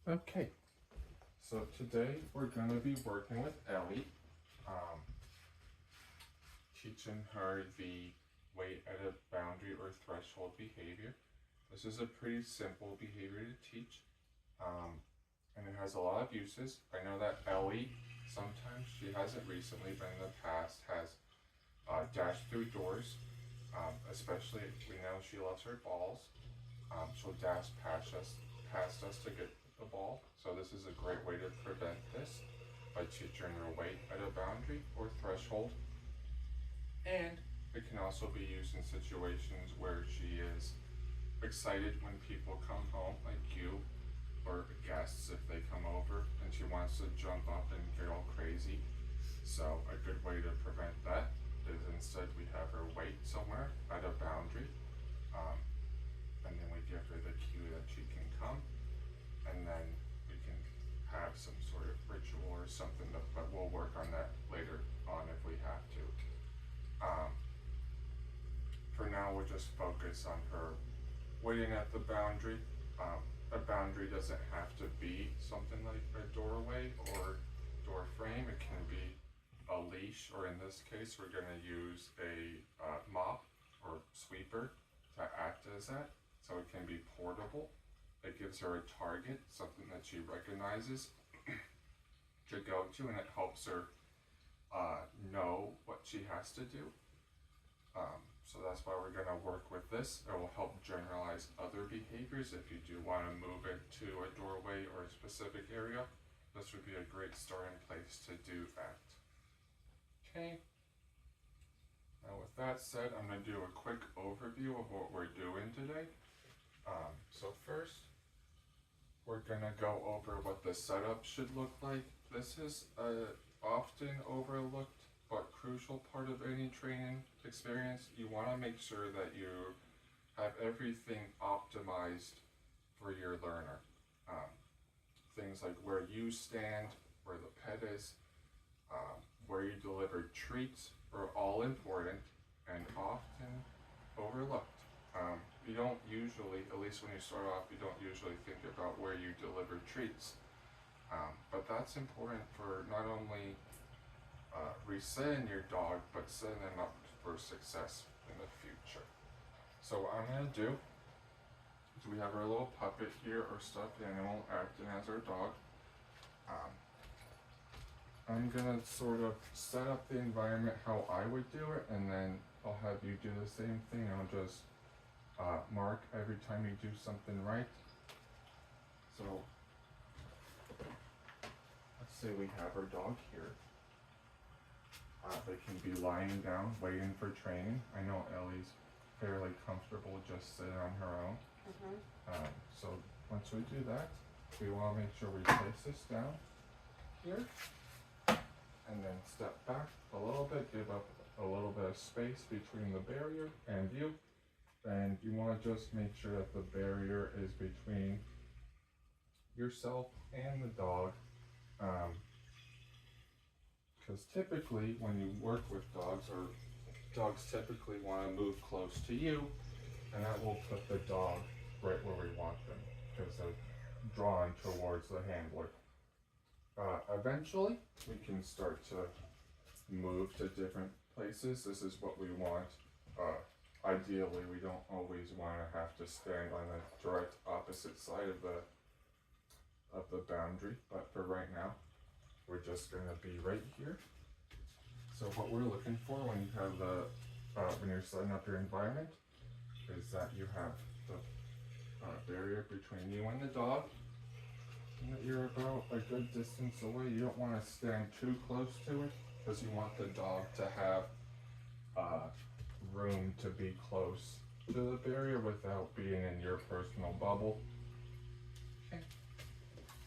Okay, so today we're going to be working with Ellie, teaching her the wait at a boundary or threshold behavior. This is a pretty simple behavior to teach, and it has a lot of uses. I know that Ellie, sometimes she hasn't recently, but in the past has dashed through doors, especially we know she loves her balls. She'll dash past us to get the ball. So this is a great way to prevent this by teaching her wait at a boundary or threshold. And it can also be used in situations where she is excited when people come home, like you, or guests if they come over, and she wants to jump up and get all crazy. So a good way to prevent that is instead we have her wait somewhere at a boundary, and then we give her the cue that she can come, and then we can have some sort of ritual or something, but we'll work on that later on if we have to. For now, we'll just focus on her waiting at the boundary. A boundary doesn't have to be something like a doorway or door frame. It can be a leash, or in this case, we're going to use a mop or sweeper to act as that. So it can be portable. It gives her a target, something that she recognizes to go to, and it helps her know what she has to do. So that's why we're going to work with this. It will help generalize other behaviors. If you do want to move it to a doorway or a specific area, this would be a great starting place to do that. Okay. Now with that said, I'm going to do a quick overview of what we're doing today. So first, we're going to go over what the setup should look like. This is a often overlooked but crucial part of any training experience. You want to make sure that you have everything optimized for your learner. Things like where you stand, where the pet is, where you deliver treats are all important and often overlooked. You don't usually, at least when you start off, you don't usually think about where you deliver treats. But that's important for not only resetting your dog, but setting them up for success in the future. So what I'm going to do is we have our little puppet here, or stuffed animal, acting as our dog. I'm going to sort of set up the environment how I would do it, and then I'll have you do the same thing. I'll just mark every time you do something right. So let's say we have our dog here. They can be lying down, waiting for training. I know Ellie's fairly comfortable just sitting on her own. So once we do that, we want to make sure we place this down here, and then step back a little bit, give up a little bit of space between the barrier and you. And you want to just make sure that the barrier is between yourself and the dog. Because typically when you work with dogs, or dogs typically want to move close to you, and that will put the dog right where we want them, because they're drawn towards the handler. Eventually, we can start to move to different places. This is what we want. Ideally, we don't always want to have to stand on the direct opposite side of the boundary, but for right now, we're just going to be right here. So what we're looking for when you have when you're setting up your environment is that you have the barrier between you and the dog, and that you're about a good distance away. You don't want to stand too close to it, because you want the dog to have room to be close to the barrier without being in your personal bubble. Okay.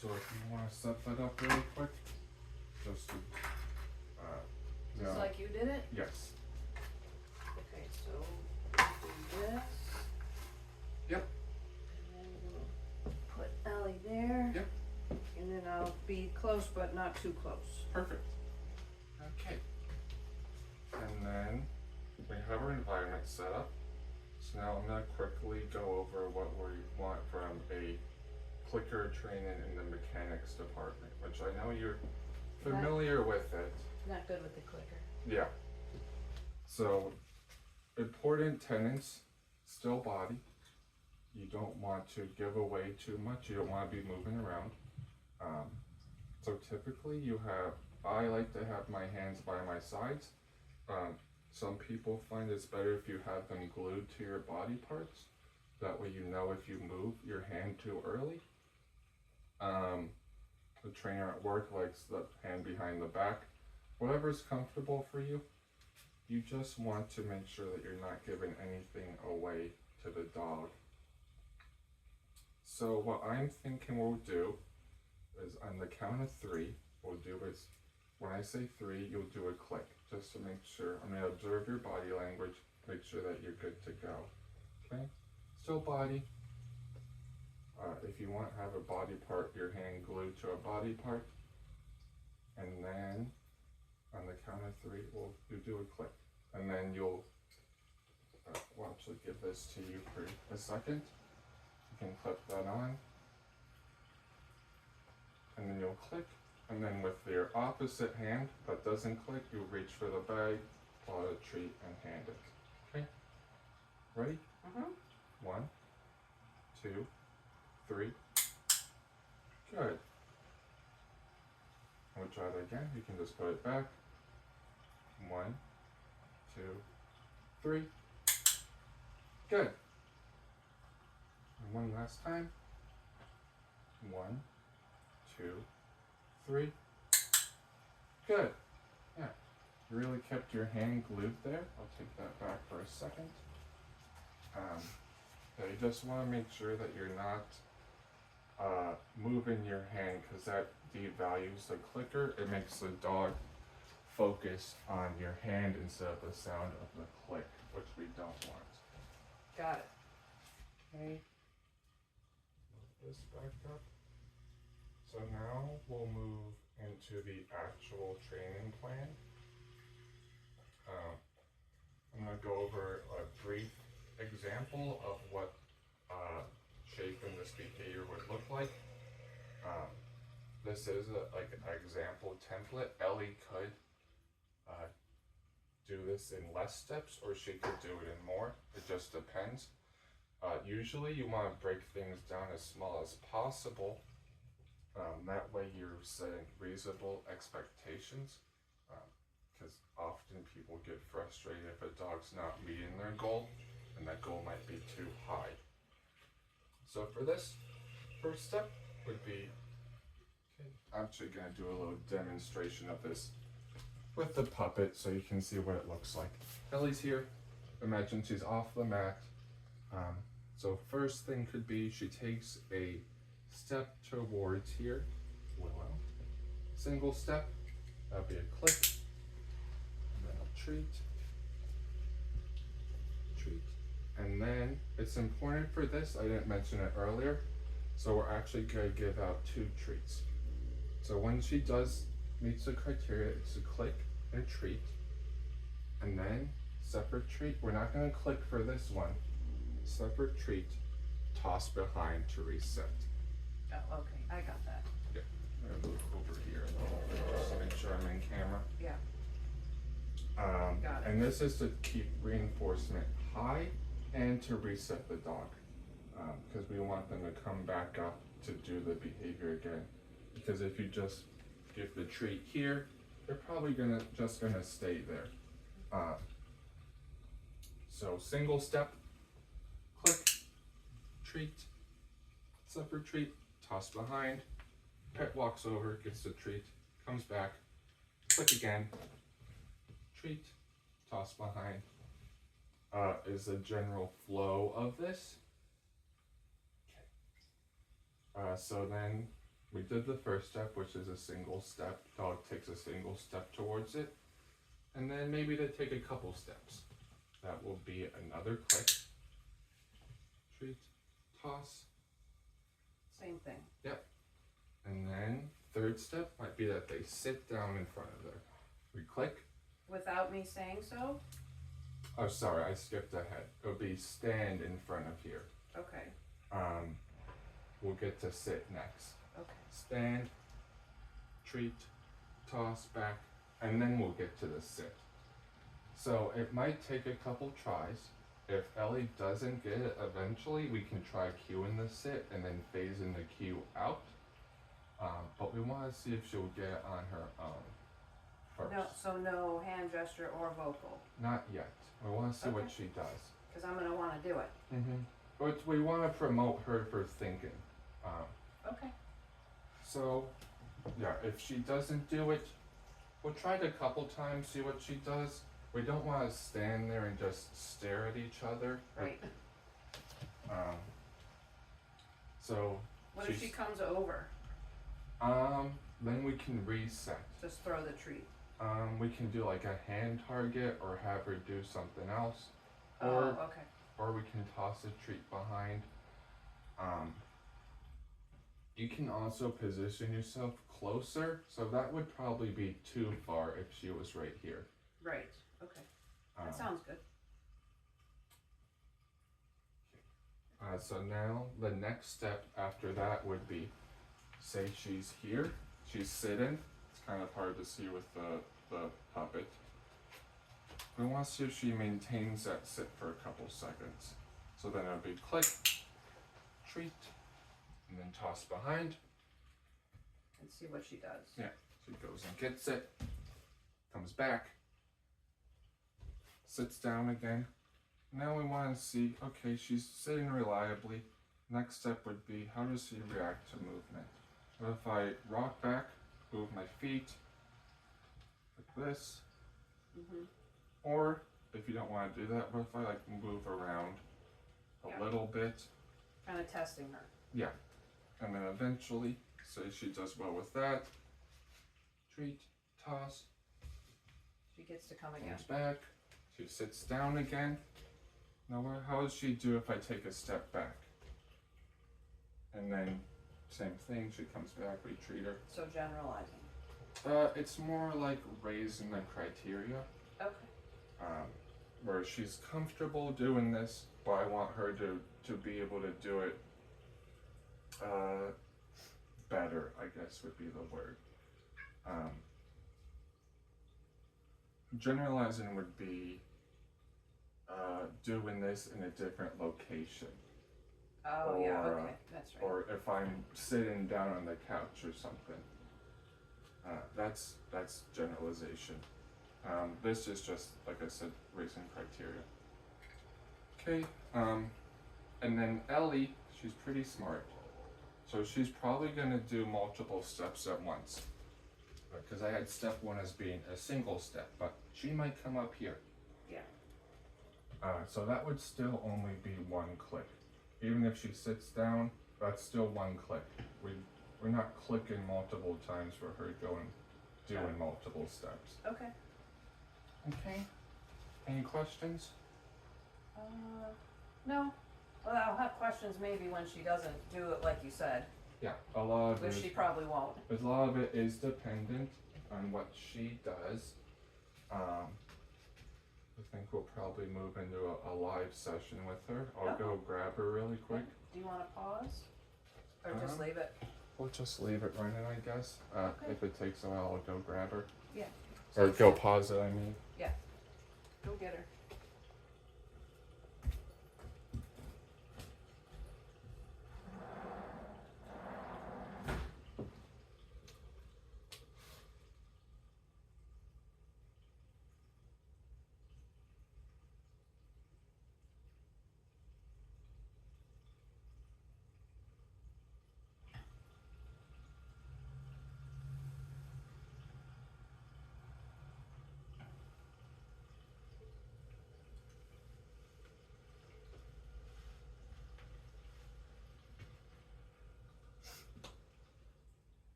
So if you want to set that up really quick, just to, Just like you did it? yes. Okay, so do this. Yep. And then we'll put Ellie there. Yep. And then I'll be close, but not too close. Perfect. Okay. And then we have our environment set up. So now I'm going to quickly go over what we want from a clicker training in the mechanics department, which I know you're familiar with it. Not good with the clicker. Yeah. So, important tenants, still body. You don't want to give away too much. You don't want to be moving around. So typically I like to have my hands by my sides. Some people find it's better if you have them glued to your body parts. That way you know if you move your hand too early. The trainer at work likes the hand behind the back. Whatever's comfortable for you. You just want to make sure that you're not giving anything away to the dog. So what I'm thinking we'll do is on the count of 3, we'll do is, when I say 3, you'll do a click, just to make sure. I'm gonna observe your body language, make sure that you're good to go. Okay? Still body. If you want to have a body part, your hand glued to a body part. And then on the count of 3, we'll do a click. And then we'll actually give this to you for a second. You can clip that on. And then you'll click. And then with your opposite hand that doesn't click, you reach for the bag, pull out a treat, and hand it. Okay? Ready? 1, 2, 3. Good. We'll try that again. You can just put it back. 1, 2, 3. Good. And one last time. 1, 2, 3. Good. Yeah. You really kept your hand glued there. I'll take that back for a second. You just want to make sure that you're not moving your hand, because that devalues the clicker. It makes the dog focus on your hand instead of the sound of the click, which we don't want. Got it. Okay. Move this back up. So now we'll move into the actual training plan. I'm going to go over a brief example of what shaping this behavior would look like. This is like an example template. Ellie could do this in less steps, or she could do it in more. It just depends. Usually you want to break things down as small as possible. That way you're setting reasonable expectations, because often people get frustrated if a dog's not meeting their goal, and that goal might be too high. So for this, first step would be, I'm actually going to do a little demonstration of this with the puppet so you can see what it looks like. Ellie's here. Imagine she's off the mat. So first thing could be she takes a step towards here. Willow. Single step. That'll be a click. And then a treat. Treat. And then it's important for this, I didn't mention it earlier, so we're actually going to give out 2 treats. So when she meets the criteria, it's a click and treat. And then separate treat. We're not going to click for this one. Separate treat, toss behind to reset. Oh, okay, I got that. Yeah, I'm gonna move over here just to make sure I'm in camera. Yeah. Got it. And this is to keep reinforcement high and to reset the dog, because we want them to come back up to do the behavior again. Because if you just give the treat here, they're probably just gonna stay there. So single step, click, treat, separate treat, toss behind, pet walks over, gets the treat, comes back, click again, treat, toss behind, is the general flow of this. Okay. So then we did the first step, which is a single step. Dog takes a single step towards it. And then maybe they take a couple steps. That will be another click, treat, toss. Same thing. Yep. And then third step might be that they sit down in front of there. We click. Without me saying so? Oh, sorry, I skipped ahead. It would be stand in front of here. Okay. we'll get to sit next. Okay. Stand, treat, toss back, and then we'll get to the sit. So it might take a couple tries. If Ellie doesn't get it eventually, we can try cueing the sit and then phasing the cue out. But we want to see if she'll get it on her own first. No, so no hand gesture or vocal, Not yet. We want to see what Okay. she does. because I'm gonna want to do it. Mm-hmm. But we want to promote her for thinking. Okay. So, yeah, if she doesn't do it, we'll try it a couple times, see what she does. We don't want to stand there and just stare at each other. Right. So, What if she comes over? then we can reset. Just throw the treat. We can do like a hand target or have her do something else. Oh, Or, okay. or we can toss a treat behind. You can also position yourself closer, so that would probably be too far if she was right here. Right. Okay. That Um, sounds good. So now the next step after that would be, say she's here, she's sitting. It's kind of hard to see with the puppet. We want to see if she maintains that sit for a couple seconds. So then it'll be click, treat, and then toss behind. And see what she does. Yeah. She goes and gets it, comes back, sits down again. Now we want to see, okay, she's sitting reliably. Next step would be, how does she react to movement? What if I rock back, move my feet, like this? Mm-hmm. Or, if you don't want to do that, what if I like move around a Yeah. little bit? Kind of testing her. Yeah. And then eventually, say she does well with that. Treat, toss, She gets to come again. comes back, she sits down again. Now how does she do if I take a step back? And then, same thing, she comes back, we treat her. So generalizing. It's more like raising the criteria, Okay. where she's comfortable doing this, but I want her to be able to do it, better, I guess would be the word. Generalizing would be, doing this in a different location. Oh, yeah, Or, okay. That's right. Or if I'm sitting down on the couch or something. That's generalization. This is just, like I said, raising criteria. Okay, and then Ellie, she's pretty smart. So she's probably gonna do multiple steps at once. Because I had step one as being a single step, but she might come up here. Yeah. So that would still only be one click. Even if she sits down, that's still one click. We're not clicking multiple times for her doing multiple steps. Okay. Okay. Any questions? No. Well, I'll have questions maybe when she doesn't do it like you said, Yeah, a lot of which she probably won't. a lot of it is dependent on what she does. I think we'll probably move into a live session with her. I'll Oh. go grab her really quick. Do you want to pause? Or just leave it? We'll just leave it running, I guess. Okay. If it takes a while, I'll go grab her. Yeah. Or go pause it, I mean. Go get her.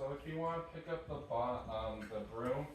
So if you want to pick up the broom,